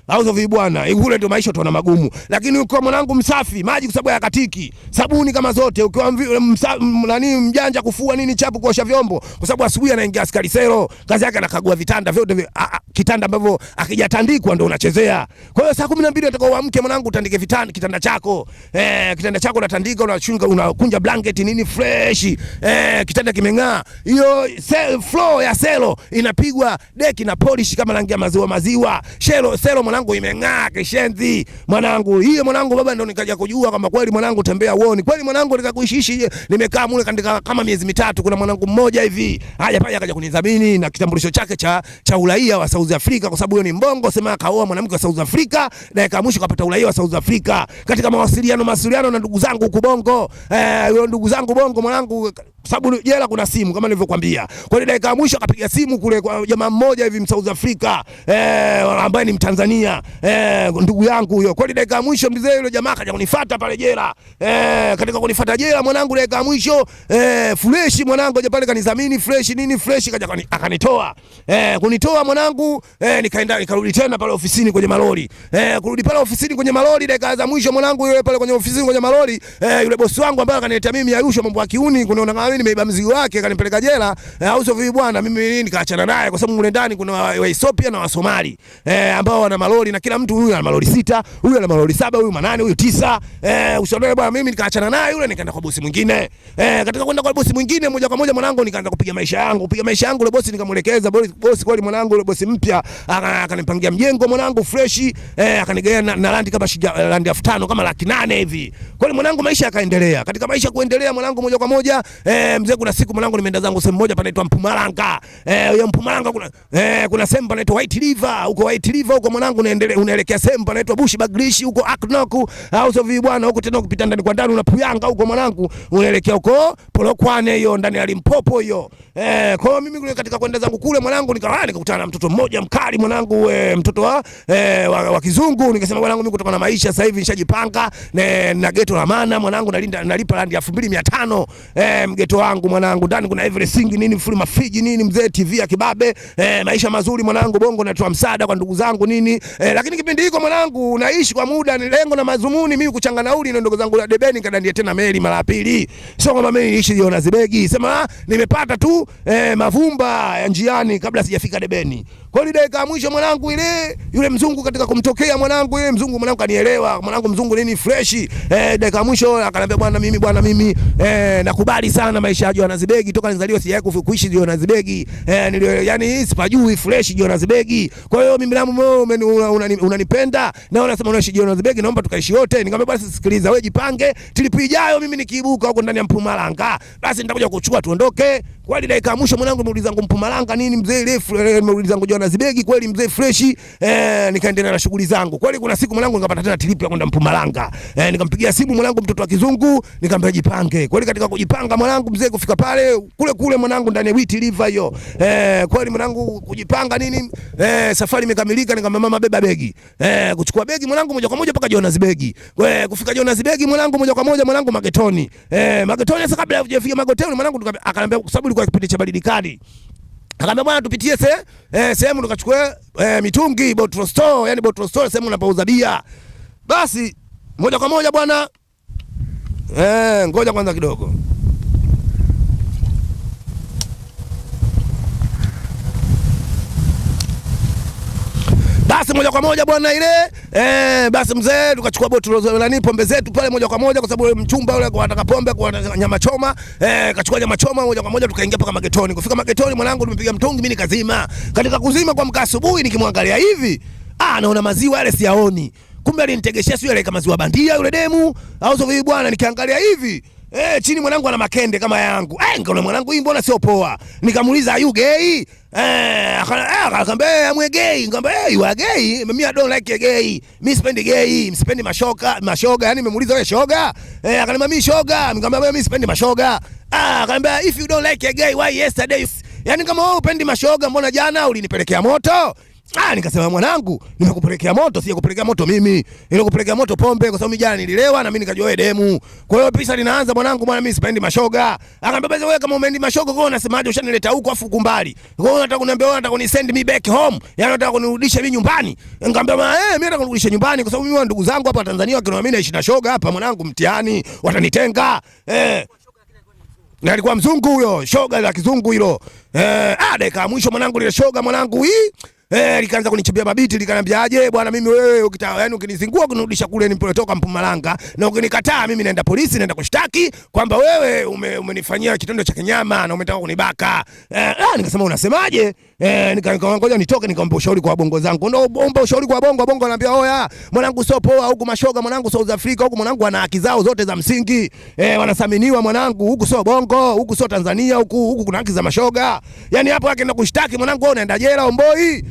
Auzo vi bwana, kule ndio maisha tuna magumu. Lakini ukiwa mwanangu msafi, maji kwa sababu ya katiki, sabuni kama zote, ukiwa nani mjanja kufua nini chapu kuosha vyombo, kwa sababu asubuhi anaingia askari sero, kazi yake anakagua vitanda vyote, kitanda ambavyo akijatandikwa ndio unachezea. Kwa hiyo saa 12 utakao uamke mwanangu utandike kitanda chako. Kitanda chako unatandika, unachunga, unakunja blanket nini fresh. Kitanda kimeng'aa. Hiyo floor ya selo inapigwa deki na polish kama rangi ya maziwa. Selo mwanangu imeng'aa kishenzi. Mwanangu, hiyo mwanangu baba ndio nikaja kujua kama kweli mwanangu tembea uone. Kweli mwanangu nikakuishishi, nimekaa mule katika kama miezi mitatu. Kuna mwanangu mmoja hivi haja pale akaja kunidhamini na kitambulisho chake cha uraia wa South Africa, kwa sababu yeye ni mbongo, sema kaoa mwanamke wa South Africa na ikaamsha kupata uraia wa South Africa. Katika mawasiliano na ndugu zangu huko Bongo, ndugu zangu Bongo mwanangu, sababu jela kuna simu kama nilivyokuambia. Kwa hiyo dakika mwisho akapiga simu kule kwa jamaa mmoja hivi South Africa, ambaye ni Mtanzania, ndugu yangu huyo. Kwa hiyo dakika mwisho mzee yule jamaa akaja kunifuata pale jela. Katika kunifuata jela mwanangu, dakika mwisho fresh mwanangu aje pale kanidhamini fresh nini fresh, kaja akanitoa. Kunitoa mwanangu, nikaenda nikarudi tena pale ofisini kwenye malori. Kurudi pale ofisini kwenye malori dakika za mwisho mwanangu, yule pale kwenye ofisini kwenye malori, yule bosi wangu ambaye akaniletea mimi Arusha mambo ya kiuni, kunaona mimi nimeiba mzigo wake, kanipeleka jela. Auzo vipi bwana, mimi nikaachana naye kwa sababu mle ndani kuna wa Ethiopia na wa Somali ambao wana malori, na kila mtu huyu ana malori 6, huyu ana malori 7, huyu 8, huyu 9. Ushaona bwana, mimi nikaachana naye yule, nikaenda kwa bosi mwingine. Katika kwenda kwa bosi mwingine moja kwa moja mwanangu, nikaanza kupiga maisha yangu. Yule bosi nikamwelekeza bosi, kweli mwanangu yule bosi mpya akanipangia mjengo mwanangu fresh, akanigea na landi kama landi 5 kama 800 hivi. Kweli mwanangu maisha yakaendelea. Katika maisha kuendelea mwanangu moja kwa moja, mzee kuna siku mwanangu nimeenda zangu sehemu moja panaitwa Mpumalanga. Hiyo Mpumalanga kuna sehemu panaitwa White River. Huko White River huko mwanangu unaelekea sehemu panaitwa Bush Bagrish huko Aknoku. Auzo vi bwana, huko tena ukipita ndani kwa ndani unapuyanga huko mwanangu, unaelekea huko Polokwane hiyo ndani ya Limpopo hiyo. Kwa hiyo mimi katika kwenda zangu kule mwanangu nikakutana na mtoto mmoja mkali mwanangu, mtoto wa kizungu. Nikasema mwanangu, mimi kutokana na maisha sasa hivi nishajipanga na geto la maana mwanangu, nalipa randi 2500 mgeto wangu mwanangu, ndani kuna everything nini, full mafiji nini, mzee TV ya kibabe, maisha mazuri mwanangu. Bongo natoa msaada kwa ndugu zangu nini, lakini kipindi hiko mwanangu naishi kwa muda, ni lengo na mazumuni mimi kuchanga nauli na ndugu zangu la debeni, kadandia tena meli mara pili. Sio kama mimi niishi Johannesburg, sema nimepata tu mavumba ya njiani kabla sijafika debeni. Kwa hiyo dakika ya mwisho mwanangu, yule mzungu katika kumtokea mwanangu, yule mzungu mwanangu kanielewa mwanangu, mzungu nini fresh. Dakika ya mwisho akaniambia bwana mimi nakubali sana maisha ya Johannesburg, toka nizaliwa sijawahi kuishi Johannesburg, yani sipajui fresh Johannesburg. Kwa hiyo mimi unanipenda na unasema unaishi Johannesburg, naomba tukaishi wote. Nikamwambia basi sikiliza, wewe jipange, tilipi ijayo mimi nikiibuka huko ndani ya Mpumalanga basi nitakuja kuchukua tuondoke. Kweli dakika ya mwisho mwanangu muuliza zangu Mpumalanga nini mzee refu, muuliza zangu Johannesburg kweli mzee fresh. Nikaendelea na shughuli zangu. Kweli kuna siku mwanangu nikapata tena trip ya kwenda Mpumalanga. Nikampigia simu mwanangu mtoto wa kizungu, nikamwambia jipange. Kweli katika kujipanga mwanangu mzee kufika pale kule mwanangu ndani ya White River hiyo. Kweli mwanangu kujipanga nini, safari imekamilika. Nikamwambia mama beba begi. Kuchukua begi mwanangu moja kwa moja mpaka Johannesburg. Kufika Johannesburg mwanangu moja kwa moja mwanangu Magetoni. Magetoni sasa kabla hujafika Magetoni mwanangu akaniambia, kwa sababu ilikuwa kipindi cha baridi kali, akaniambia bwana tupitie sehemu tukachukue mitungi bottle store, yani bottle store sehemu unapouza bia. Basi moja kwa moja bwana, ngoja kwanza kidogo. Basi moja kwa moja bwana basi mzee tukachukua bottle pombe zetu pale moja kwa moja, kwa sababu mchumba yule anataka pombe kwa nyama choma. Kachukua nyama choma moja kwa moja tukaingia paka Magetoni. Kufika Magetoni mwanangu tumepiga mtungi, mimi nikazima. Katika kuzima kwa mkaa asubuhi nikimwangalia hivi, naona maziwa yale siyaoni. Kumbe alinitegeshia sio yale kama maziwa bandia yule demu. Auzo vipi bwana, nikiangalia hivi chini mwanangu ana makende kama yangu. Nikaona mwanangu hii mbona sio poa. Nikamuuliza are you gay? Akaniambia I'm gay. Nikamwambia you are gay? Mimi I don't like gay. Mimi sipendi gay, sipendi mashoga. Yani nimemuuliza wewe shoga? Akaniambia mimi shoga. Nikamwambia mimi sipendi mashoga. Akaniambia if you don't like gay why yesterday? Yani kama wewe upendi mashoga mbona jana ulinipelekea moto? Nikasema mwanangu, nimekupelekea moto, sije kupelekea moto mimi. Nilikupelekea moto pombe kwa sababu jana nililewa na mimi nikajua wewe demu. Kwa hiyo pisa linaanza mwanangu, bwana mimi sipendi mashoga. Akaniambia basi wewe kama umendi mashoga kwa unasemaje ushanileta huko afu kumbali. Kwa hiyo unataka kuniambia wewe unataka kunisend me back home. Yaani unataka kunirudisha mimi nyumbani. Nikamwambia mimi nataka kunirudisha nyumbani kwa sababu mimi ndugu zangu hapa Tanzania wakiona mimi naishi na shoga hapa mwanangu mtihani watanitenga. Na alikuwa mzungu huyo, shoga la kizungu hilo. Dakika mwisho mwanangu ile shoga mwanangu hii likaanza kunichibia mabiti, likaniambia aje bwana mimi wewe ukitaka yani ukinizingua kunirudisha kule nilipotoka Mpumalanga na ukinikataa mimi naenda polisi naenda kushtaki kwamba wewe umenifanyia kitendo cha kinyama na umetaka kunibaka. Nikasema unasemaje? Nikangoja nitoke nikampa ushauri kwa bongo zangu. Ndio omba ushauri kwa bongo ananiambia oya mwanangu sio poa huku mashoga mwanangu South Africa huku mwanangu wana haki zao zote za msingi. Wanathaminiwa mwanangu huku sio bongo huku sio Tanzania huku kuna haki za mashoga. Yani hapo yake kushtaki mwanangu wewe unaenda jela omboi.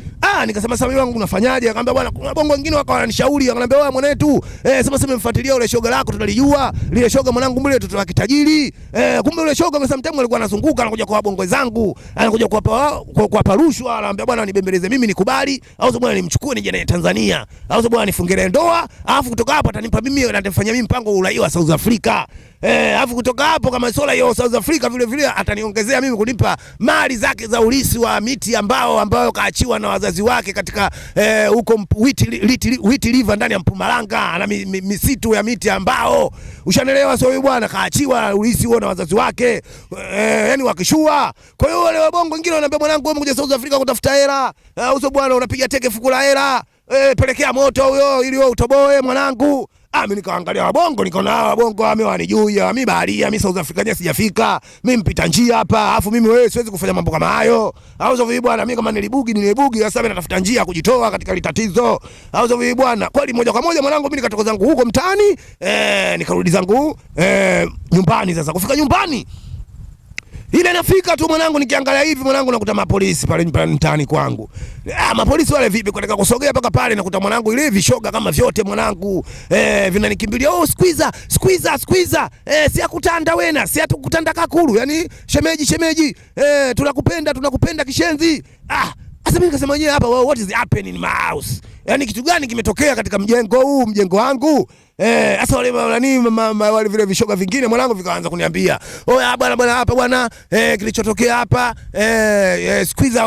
Nikasema sasa mimi wangu unafanyaje? Akamwambia bwana kuna bongo wengine wakawa wananishauri akaniambia wewe mwanetu sema mfuatilia ule shoga lako tutalijua lile shoga mwanangu mbele tutoa kitajiri. Kumbe ule shoga kwa sometimes alikuwa anazunguka anakuja kwa bongo zangu anakuja kwa rushwa anambia bwana nibembeleze mimi nikubali au sababu bwana nimchukue nije na Tanzania au sababu bwana nifungelee ndoa alafu kutoka hapo atanipa mimi na atanifanyia mimi mpango wa uraia wa South Africa. Alafu kutoka hapo kama sola hiyo South Africa vile vile ataniongezea mimi kunipa mali zake za ulisi wa miti ambayo kaachiwa na wazazi wake katika huko Witi River ndani ya Mpumalanga na misitu ya miti ambao ushanelewa sio bwana kaachiwa ulisi huo na wazazi wake yani wakishua. Kwa hiyo wale wabongo wengine wanaambia mwanangu wewe umekuja South Africa kutafuta hela au sio bwana unapiga teke fuku la hela pelekea moto huyo ili wewe utoboe mwanangu. Mimi nikaangalia wabongo nikaona wabongo wamewanijua mimi baharia mimi South Africa je sijafika mimi mpita njia hapa alafu mimi wewe siwezi kufanya mambo kama hayo au sio bwana mimi kama nilibugi sasa mimi natafuta njia kujitoa katika litatizo au sio bwana kweli moja kwa moja mwanangu mimi nikatoka zangu huko mtaani nikarudi zangu nyumbani. Sasa kufika nyumbani ile nafika tu mwanangu nikiangalia hivi mwanangu nakuta mapolisi pale mtaani kwangu. Mapolisi wale vipi nataka kusogea mpaka pale nakuta mwanangu ile vishoga kama vyote mwanangu vinanikimbilia squeezer si akutanda wena si atukutanda kakuru yani shemeji tunakupenda kishenzi. Sasa mimi nikasema yeye hapa what is happening in my house? Yani kitu gani kimetokea katika mjengo wangu? Sasa wale vile vishoga vingine mwanangu vikaanza kuniambia, "Oya bwana hapa bwana kilichotokea hapa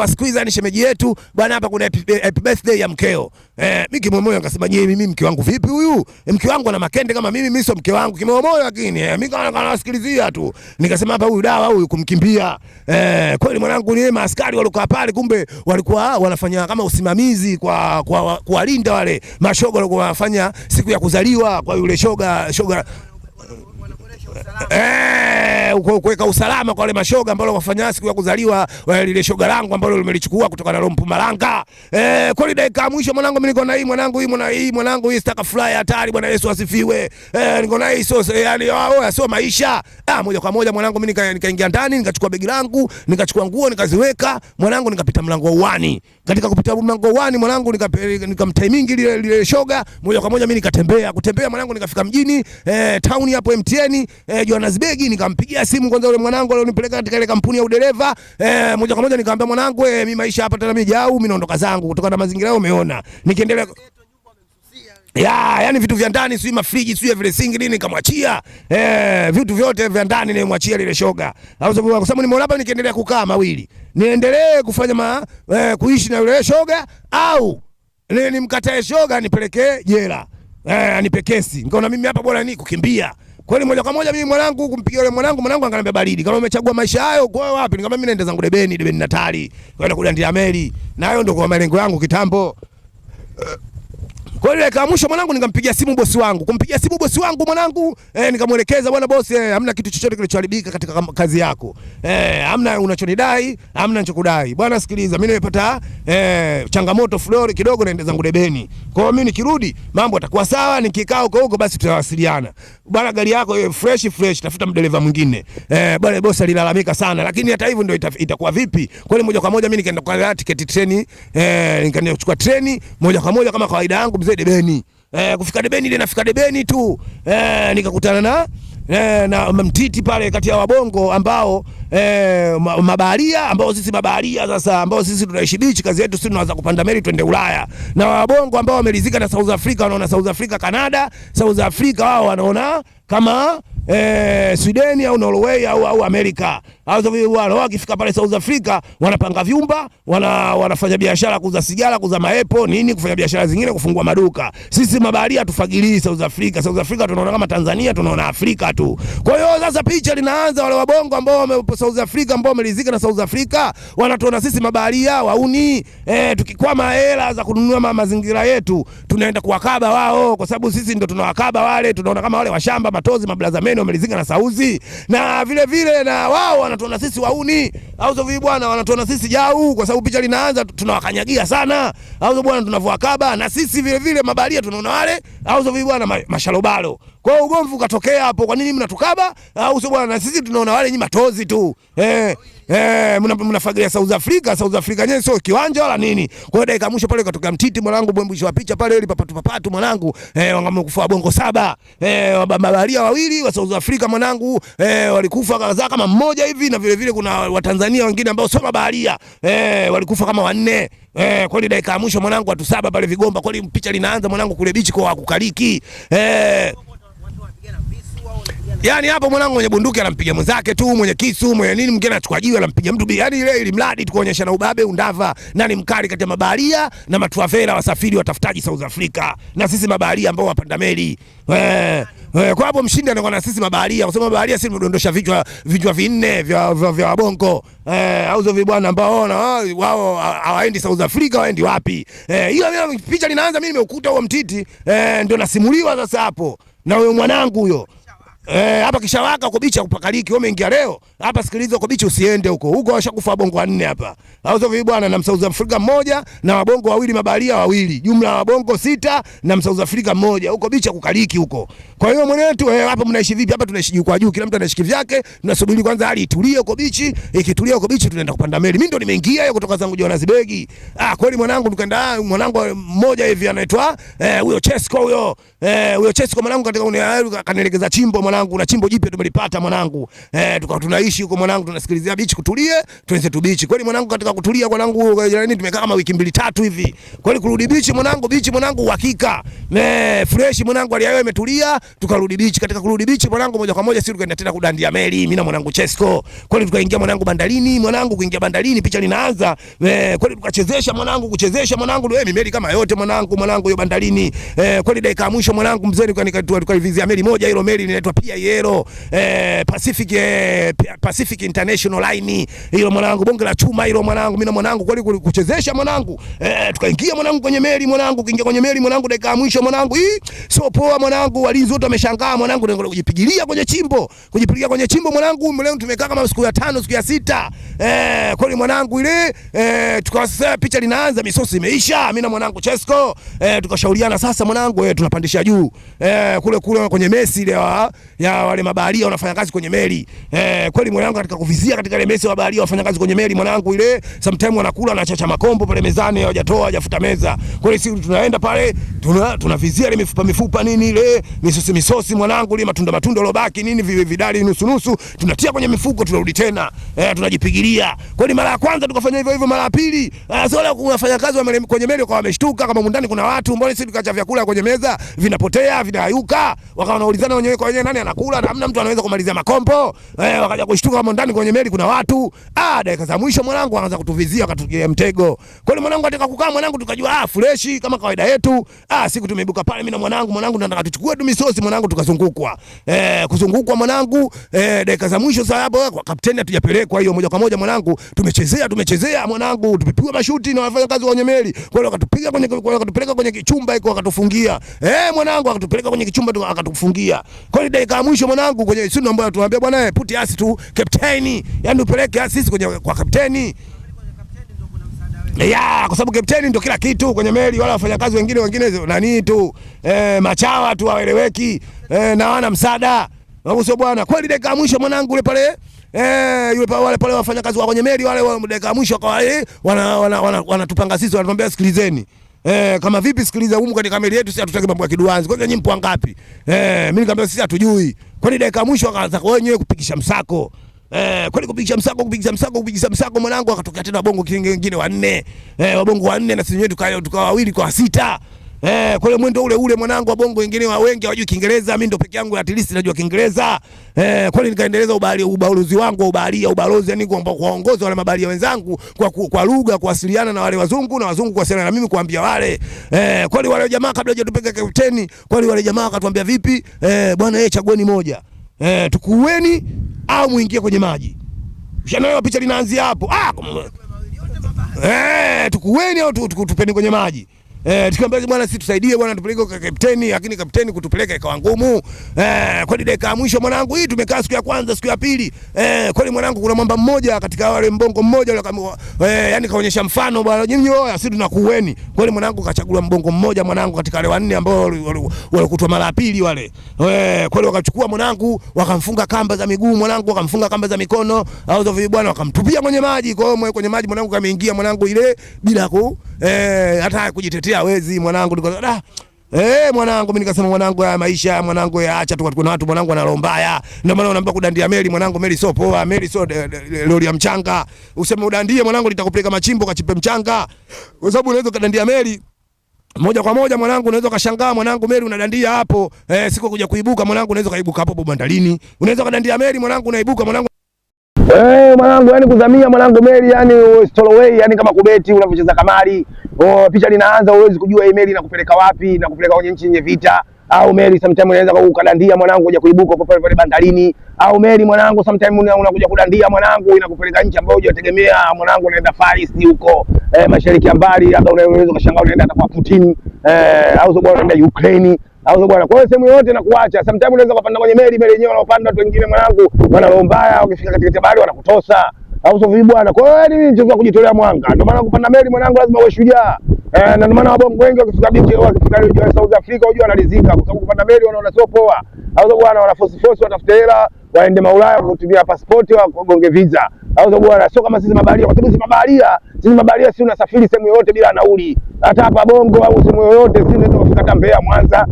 squeezer ni shemeji yetu bwana hapa kuna happy birthday ya mkeo." Mimi kimomoyo nikasema, "Je, mimi mke wangu vipi huyu? Mke wangu ana makende kama mimi sio mke wangu." Kimomoyo lakini mimi nasikilizia tu. Nikasema hapa huyu dawa huyu kumkimbia. Kweli mwanangu ni maaskari walikuwa pale kumbe walikuwa wanafanya kama usimamizi kwa kuwalinda wale mashoga walikuwa wanafanya siku ya kuzaliwa kwa yule shoga kuweka usalama kwa wale mashoga ambao wafanya siku ya kuzaliwa lile shoga langu ambalo limelichukua kutoka na Mpumalanga. Kweli dakika mwisho mwanangu mimi niko na mwanangu hii sitaka fly hatari bwana Yesu asifiwe. Niko na hii yani sio maisha. Moja kwa moja mwanangu mimi nikaingia ndani nikachukua begi langu nikachukua nguo nikaziweka mwanangu nikapita mlango wa uani. Katika kupita mlango wa uani mwanangu nikamtiming lile shoga moja kwa moja mimi kutembea mwanangu nikafika mjini town hapo MTN Johannesburg. Nikampigia simu kwanza yule mwanangu alionipeleka katika ile kampuni ya udereva moja kwa moja nikamwambia mwanangu mimi maisha hapa tena mimi jau mimi naondoka zangu kutokana na mazingira yao umeona nikiendelea yani vitu vya ndani sio mafriji sio vile singi nini nikamwachia vitu vyote vya ndani nilimwachia lile shoga au sababu nimeona hapa nikiendelea kukaa mawili niendelee kufanya kuishi na yule shoga au nimkatae shoga nipelekee jela anipe kesi. Nikaona mimi hapa bora ni kukimbia. Kweli moja kwa moja mimi mwanangu kumpigia yule mwanangu akaniambia baridi. Kama umechagua maisha hayo kwa wapi? Nikamwambia mimi naenda zangu Debeni Natali. Kwenda kudandia meli. Na hayo ndio kwa malengo yangu kitambo. Kwa hiyo kama mwisho mwanangu nikampigia simu bosi wangu. Kumpigia simu bosi wangu mwanangu nikamuelekeza bwana bosi hamna kitu chochote kilichoharibika katika kazi yako. Hamna unachonidai, hamna ninachokudai. Bwana sikiliza mimi nimepata changamoto flori kidogo naenda zangu Debeni. Kwa hiyo mimi nikirudi mambo yatakuwa sawa nikikaa huko basi tutawasiliana. Bwana gari yako fresh tafuta mdereva mwingine. Bwana bosi alilalamika sana lakini hata hivyo ndio itakuwa vipi? Kwa hiyo moja kwa moja mimi nikaenda kwa tiketi treni nikaenda kuchukua treni moja kwa moja kama kawaida yangu Debeni. Kufika Debeni ile nafika Debeni tu nikakutana na mtiti pale kati ya wabongo ambao mabaharia ambao sisi mabaharia sasa ambao sisi tunaishi beach, kazi yetu sisi tunaanza kupanda meli twende Ulaya, na wabongo ambao wamelizika na South Africa wanaona South Africa Canada, South Africa wao wanaona kama Sweden au Norway au Amerika. Hao bwana wakifika pale South Africa wanapanga vyumba, wanafanya biashara, kuuza sigara, kuuza maepo, nini, kufanya biashara zingine, kufungua maduka. Sisi mabaharia tufagilii South Africa. South Africa tunaona kama Tanzania, tunaona Afrika tu. Kwa hiyo sasa picha linaanza, wale wabongo ambao wamepo South Africa ambao wamelizika na South Africa wanatuona sisi mabaharia wauni, tukikwama hela za kununua mazingira yetu tunaenda kuwakaba wao, kwa sababu sisi ndio tunawakaba wale, tunaona kama wale washamba matozi mablaza meno wamelizika na Sauzi, na vile vile na wao wanatuona sisi wauni, au sio bwana, wanatuona sisi jau, kwa sababu picha linaanza tunawakanyagia sana, au sio bwana, tunavyoakaba na sisi vile vile mabaharia tunaona wale, au sio bwana, mashalobalo. Kwa hiyo ugomvi ukatokea hapo, kwa nini mnatukaba, au sio bwana, na sisi tunaona wale nyinyi matozi tu. Mnafagilia South Africa. South Africa yenyewe sio kiwanja wala nini. Kwa hiyo dakika mwisho pale katoka mtiti mwanangu, mwisho wa picha pale ile papatu mwanangu, wangamekufa bongo 7, mabaharia wawili wa South Africa mwanangu, walikufa kaza kama mmoja hivi, na vile vile kuna Watanzania wengine ambao sio mabaharia, walikufa kama 4. Kwa hiyo dakika mwisho mwanangu watu 7 pale Vigomba. Kwa hiyo picha linaanza mwanangu kule bichi kwa kukaliki. Yani hapo mwanangu mwenye bunduki anampiga mwenzake tu, mwenye kisu, mwenye nini mwingine anachukua jiwe anampiga mtu. Yani ile ili mradi tukuonyesha na ubabe undava nani mkali kati ya mabaharia na matuavela wasafiri watafutaji South Africa, na sisi mabaharia ambao wapanda meli. Kwa hapo mshindi anakuwa na sisi mabaharia, kwa sababu mabaharia sisi tunadondosha vichwa 4 vya wabongo, au zo bwana ambao wao hawaendi South Africa, waendi wapi. Hiyo mimi picha linaanza, mimi nimeukuta huo mtiti, ndio nasimuliwa sasa hapo na huyo mwanangu huyo. Hapa kishawaka uko bichi kupakaliki, wewe umeingia leo hapa, sikiliza, uko bichi usiende huko washakufa wabongo 4 hapa, au sio bwana, na South Africa 1 na wabongo 2 mabaharia 2, jumla wabongo 6 na South Africa 1, huko bichi kukaliki huko. Kwa hiyo mwenetu hapa mnaishi vipi? Hapa tunaishi juu kwa juu, kila mtu anaishi kivyake, tunasubiri kwanza hali itulie huko bichi, ikitulia huko bichi tunaenda kupanda meli. Mimi ndo nimeingia hiyo kutoka zangu Johannesburg. Kweli mwanangu, tukaenda mwanangu mmoja hivi anaitwa huyo Chesco huyo Chesco mwanangu, katika kanielekeza chimbo mwanangu, na chimbo jipya tumelipata mwanangu, tukao tunaishi huko mwanangu, tunasikilizia beach, kutulie tuenze tu beach. Kweli mwanangu, katika kutulia mwanangu jirani tumekaa kama wiki 2-3 hivi. Kweli kurudi beach mwanangu uhakika fresh mwanangu, hali yao imetulia, tukarudi beach. Katika kurudi beach mwanangu, moja kwa moja sisi tukaenda tena kudandia meli, mimi na mwanangu Chesco. Kweli tukaingia mwanangu bandarini mwanangu, kuingia bandarini picha linaanza, kweli tukachezesha mwanangu, kuchezesha mwanangu meli kama yote mwanangu hiyo bandarini. Kweli dakika ya mwisho mwanangu mzee tukalivizia meli moja, hilo meli inaitwa PIL Pacific International Line, hilo mwanangu bonge la chuma hilo mwanangu, mimi na mwanangu kweli kuchezesha mwanangu, tukaingia mwanangu kwenye meli mwanangu, kuingia kwenye meli mwanangu dakika ya mwisho mwanangu, sio poa mwanangu, walinzi wote wameshangaa mwanangu, ndio kujipigilia kwenye chimbo mwanangu. Leo tumekaa kama siku ya 5 siku ya 6, kweli mwanangu ile tukawasa picha linaanza, misosi imeisha, mimi na mwanangu Chesco, tukashauriana sasa mwanangu, tunapandisha juu kule kwenye mesi ile ya wale mabaharia wanafanya kazi kwenye meli. Kweli mwanangu, katika kuvizia katika ile mesi wa mabaharia wanafanya kazi kwenye meli mwanangu, ile sometimes wanakula na chacha makombo pale mezani, hawajafuta meza. Kweli sisi tunaenda pale tunavizia ile mifupa nini ile misosi mwanangu, ile matunda lobaki nini vidali nusu tunatia kwenye mifuko, tunarudi tena tunajipigilia. Kweli mara ya kwanza tukafanya hivyo, mara ya pili wale kunafanya kazi kwenye meli kwa wameshtuka kama mundani kuna watu, mbona sisi tukaacha vyakula kwenye meza vinapotea vinayuka, wakawa wanaulizana wenyewe kwa wenyewe nani anakula, na hamna mtu anaweza kumalizia makombo. Wakaja kushtuka kama ndani kwenye meli kuna watu. Dakika za mwisho mwanangu anaanza kutuvizia, akatugia mtego. Kweli mwanangu katika kukaa mwanangu tukajua fresh kama kawaida yetu. Siku tumeibuka pale mimi na mwanangu tunataka tuchukue tu misosi mwanangu, tukazungukwa kuzungukwa mwanangu. Dakika za mwisho sasa hapo kwa kapteni hatujapelekwa hiyo moja kwa moja mwanangu, tumechezea mwanangu, tupipigwa mashuti na wafanya kazi kwenye meli. Kwa hiyo wakatupiga wakatupeleka kwenye kichumba iko wakatufungia. Mwanangu akatupeleka kwenye kichumba akatufungia. Kwa hiyo dakika ya mwisho mwanangu kwenye sio ambayo tunaambia bwana puti asi tu kapteni, yani upeleke asisi kwa kapteni. Kwa sababu kapteni ndio kila kitu kwenye meli, wala wafanyakazi wengine nani tu machawa tu hawaeleweki, na wana msaada. Sio bwana. Kweli dakika ya mwisho mwanangu yule pale wale pale wafanyakazi wa kwenye meli wale dakika ya mwisho kwa wanatupanga sisi, wanatuambia sikilizeni. Kama vipi, sikiliza, humu katika meli yetu sisi hatutaki mambo ya kiduanzi. Kwanza nyinyi mpo wangapi? Mimi nikamwambia sisi hatujui. Kwani dakika mwisho akaanza wenyewe kupigisha msako. Kwani kupigisha msako mwanangu, akatokea tena bongo wengine wanne. Wabongo wanne na sisi wenyewe tukawa wawili kwa sita. Kwa hiyo mwendo ule mwanangu, wa bongo wengine wa wengi hawajui Kiingereza, mimi ndo peke yangu at least najua Kiingereza. Kwa hiyo nikaendeleza ubalozi wangu wa ubalozi, yani kuwaongoza wale mabaharia wenzangu kwa lugha, kuwasiliana na wale wazungu na wazungu kuwasiliana na mimi, kuambia wale kwa hiyo wale jamaa kabla hajatupeka kapteni, kwa hiyo wale jamaa akatuambia vipi, bwana chagueni moja, tukueni au muingie kwenye maji. Ushanaelewa picha linaanzia hapo. Tukueni au tupeni kwenye maji. Tukamwambia bwana sisi tusaidie bwana, tupeleke kwa kapteni, lakini kapteni kutupeleka ikawa ngumu. Kwa dakika ya mwisho mwanangu, hii tumekaa siku ya kwanza, siku ya pili. Kwani mwanangu, kuna mwamba mmoja katika wale mbongo mmoja yule yani kaonyesha mfano bwana, nyinyi sisi tunakuweni. Kwani mwanangu kachagua mbongo mmoja mwanangu katika wale wanne ambao walikutwa mara pili wale. Kwani wakachukua mwanangu, wakamfunga kamba za miguu mwanangu, wakamfunga kamba za mikono au za vipi bwana, wakamtupia kwenye maji. Kwa hiyo kwenye maji mwanangu kameingia mwanangu ile bila hata kujitetea hawezi mwanangu. Mwanangu mimi nikasema mwanangu, ya maisha mwanangu, ya acha tu, kuna watu mwanangu wana roho mbaya. Ndio maana unaambia kudandia meli mwanangu, meli sio poa, meli sio lori ya mchanga. Useme udandie mwanangu, litakupeleka machimbo kachipe mchanga, kwa sababu unaweza kudandia meli moja kwa moja mwanangu, unaweza kashangaa mwanangu, meli unadandia hapo, siko kuja kuibuka mwanangu, unaweza kaibuka hapo bandarini. Unaweza kudandia meli mwanangu, unaibuka mwanangu. Mwanangu, yani kuzamia mwanangu meli, yani stowaway, yani kama kubeti unavyocheza kamari. Picha linaanza, huwezi kujua hii meli inakupeleka wapi, inakupeleka kwenye nchi yenye vita, au meli sometimes unaweza kukadandia mwanangu kuja kuibuka kwa pale bandarini, au meli mwanangu sometimes unakuja kudandia mwanangu inakupeleka nchi ambayo hujategemea mwanangu, unaenda Far East huko mashariki ya mbali, labda unaweza kushangaa unaenda hata kwa Putin, au sio bwana, unaenda Ukraine au sio bwana. Kwa hiyo sehemu yote na kuacha, sometimes unaweza kupanda kwenye meli yenyewe wanaopanda watu wengine mwanangu wana roho mbaya, ukifika katika bahari wanakutosa au sio bwana. Kwa hiyo yani mchezo wa kujitolea mwanga, ndio maana kupanda meli mwanangu lazima uwe shujaa. Na ndio maana wabongo wengi wakifika bichi, wakifika South Africa unajua wanalizika, kwa sababu kupanda meli wanaona sio poa, au sio bwana, wana force watafute hela waende Maulaya kutumia passport au kugonge visa, au sio bwana. Sio kama sisi mabaharia, kwa sababu sisi mabaharia si unasafiri sehemu yoyote bila nauli. Hata hapa Bongo au sehemu yoyote sisi tunaweza kufika hata Mbeya, Mwanza,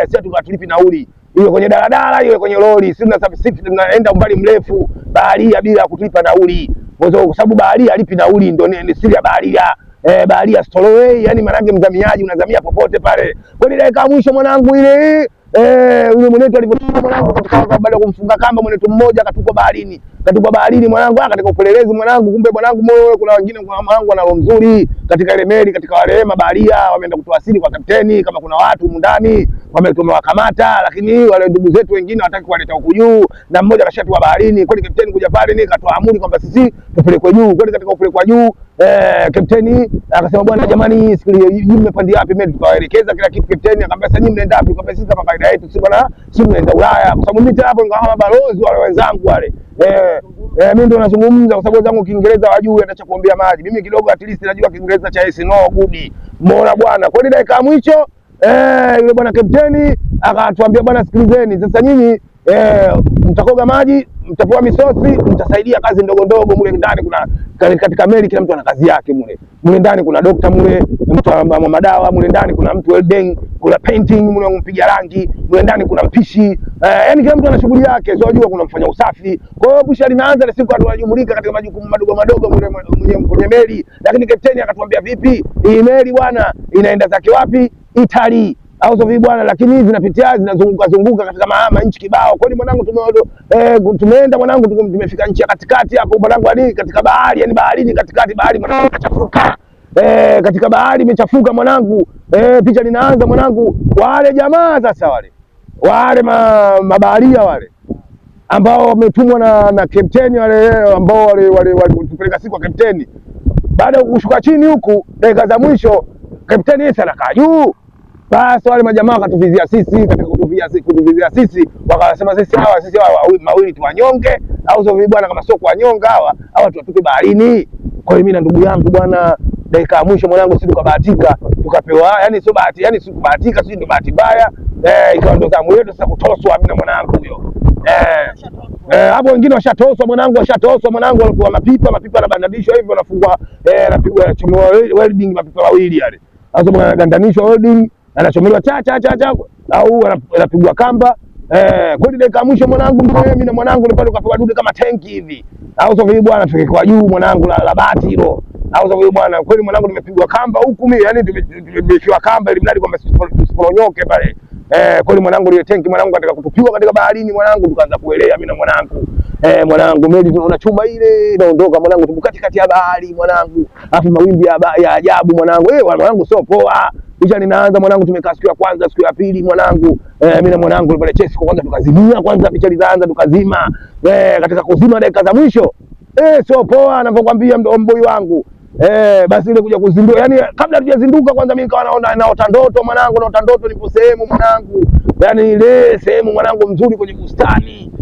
sisi tukatulipi nauli. Iwe kwenye daladala, iwe kwenye lori, sisi tunasafiri, tunaenda umbali mrefu baharia bila kutulipa nauli. Kwa sababu baharia alipi nauli, ndio ni siri ya baharia. Baharia stowaway, yani maana mzamiaji unazamia popote pale. Kwa dakika mwisho mwanangu ile yule mwenetu alivyotoka mwanangu, katika baada ya kumfunga kamba mwenetu mmoja akatupwa baharini mwanangu, katika upelelezi mwanangu, kumbe mwanangu moyo, kuna wengine mwanangu wana roho nzuri katika ile meli, katika wale mabaharia wameenda kutoa siri kwa kapteni kama kuna watu ndani wamewakamata, lakini wale ndugu zetu wengine wataki kuwaleta huku juu, na mmoja kashatua baharini. Kwani kapteni kuja pale ni katoa amri kwamba sisi tupelekwe juu. Kwani katika kupelekwa juu kapteni akasema bwana, jamani, sikilieni, mmepandia wapi meli? Tukawaelekeza kila kitu. Kapteni akamwambia sasa nyinyi mnaenda wapi? Kwa sisi kama kaida yetu si bwana, sisi tunaenda Ulaya, kwa sababu mimi hapo kama balozi wale wenzangu wale mimi ndio nazungumza, kwa sababu wenzangu Kiingereza wajui, acha kuambia maji. Mimi kidogo at least najua Kiingereza cha no good. Mbona bwana, kwani dakika ya mwisho yule bwana kapteni akatuambia bwana, sikilizeni sasa nyinyi mtakoga maji, mtapewa misosi, mtasaidia kazi ndogo ndogo mule ndani. Kuna katika meli kila mtu ana kazi yake mule ndani. Kuna dokta mule, mtu wa madawa mule ndani, kuna mtu welding, kuna painting mule, mpiga rangi mule ndani, kuna mpishi, yani kila mtu ana shughuli yake. Sio unajua kuna mfanya usafi. Kwa hiyo busha linaanza na siku tunajumulika katika majukumu madogo mule kwenye meli. Lakini kapteni akatuambia vipi, hii meli bwana inaenda zake wapi? Italy au sio bwana, lakini zinapitia zinazunguka katika mahama nchi kibao. Kwa hiyo mwanangu tumeenda mwanangu, tumefika nchi ya katikati hapo mwanangu, hadi katika bahari, yani baharini katikati, bahari mwanangu imechafuka. Katika bahari imechafuka mwanangu. Picha linaanza mwanangu, wale jamaa sasa wale mabaharia wale ambao wametumwa na kapteni, wale ambao walitupeleka siku kwa kapteni, baada ya kushuka chini huku dakika za mwisho, kapteni yeye anakaa juu. Basi wale majamaa wakatuvizia sisi, katika kutuvizia sisi wakasema sisi hawa mawili tuwanyonge, au sio bwana, kama sio kuwanyonga hawa tuwatupe baharini. Kwa hiyo mimi na ndugu yangu bwana, dakika ya mwisho mwanangu sisi tukabahatika, tukapewa, yani sio bahati, yani sio kubahatika, sisi ndio bahati mbaya. Ikawa ndio zamu yetu sasa kutoswa mimi na mwanangu huyo. Hapo wengine washatoswa mwanangu, walikuwa mapipa na bandadishwa hivyo, wanafungwa, napigwa chomo welding mapipa mawili yale. au sababu anagandanishwa holding, anachomelewa cha au anapigwa kamba. Kweli dakika ya mwisho mwanangu, mimi na mwanangu ni pale ukapigwa dude kama tanki hivi. Au sio vile bwana, tukikwa juu mwanangu la bati hilo. Au sio vile bwana, kweli mwanangu nimepigwa kamba huku mimi, yani tumefiwa kamba ili mradi kwamba tusiponyoke pale. Kweli mwanangu ile tanki mwanangu katika kutupiwa katika baharini mwanangu, tukaanza kuelea mimi na mwanangu. Mwanangu meli tunaona chuma ile inaondoka mwanangu, tupo katikati ya bahari mwanangu. Alafu mawimbi ya ajabu mwanangu. Mwanangu sio poa. Kisha ninaanza mwanangu, tumekaa siku ya kwanza, siku ya pili mwanangu. Mimi na mwanangu pale chesi kwa kwanza tukazimia kwanza, picha lizaanza tukazima. Katika kuzima dakika za mwisho. Sio poa anapokuambia mboi wangu. Basi ile kuja kuzindua, yani kabla hatujazinduka kwanza mimi nikawa naota ndoto mwanangu, naota ndoto nipo sehemu mwanangu. Yani ile sehemu mwanangu mzuri kwenye bustani.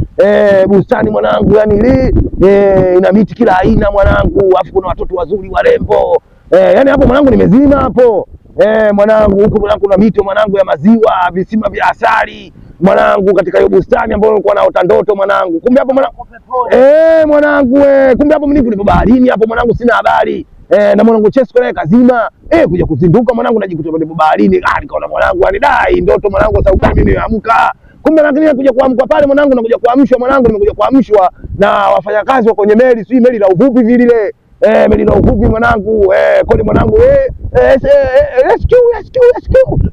Bustani mwanangu, yani ile ina miti kila aina mwanangu, afu kuna watoto wazuri warembo. Yani hapo mwanangu nimezima hapo. Mwanangu huko mwanangu kuna mito mwanangu ya maziwa, visima vya asali mwanangu, katika hiyo bustani ambayo nilikuwa naota ndoto mwanangu. Kumbe hapo mwanangu mwanangu kumbe hapo mimi nipo baharini hapo mwanangu, sina habari. Na mwanangu Chesko naye kazima kuja kuzinduka mwanangu, najikuta pale baharini. Nikaona mwanangu yani dai ndoto mwanangu, sababu mimi nimeamka. Kumbe lakini nakuja kuamka pale mwanangu, nakuja kuamshwa mwanangu, nimekuja kuamshwa na wafanyakazi wa kwenye meli, si meli la uvuvi vile ile. Meli la uvuvi mwanangu, kodi mwanangu rescue.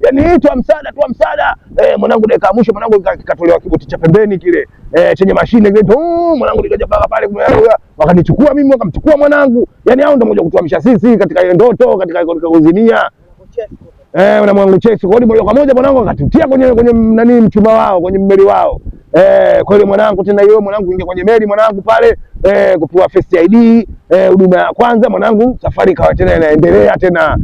Yani toa msaada. Mwanangu dakika mwisho mwanangu kikatolewa kiboti cha pembeni kile chenye mashine kile mwanangu, nikaja pale wakanichukua mimi, wakamchukua mwanangu. Yani hao ndio moja kutuamisha sisi katika ile ndoto, katika kuzimia. Na mwanangu Chesko kodi moja kwa moja mwanangu akatutia kwenye nani mchuma wao, kwenye meli wao. Kweli mwanangu, tena hiyo mwanangu ingia kwenye meli mwanangu pale kupewa first ID, huduma ya kwanza mwanangu, safari ikawa tena inaendelea tena.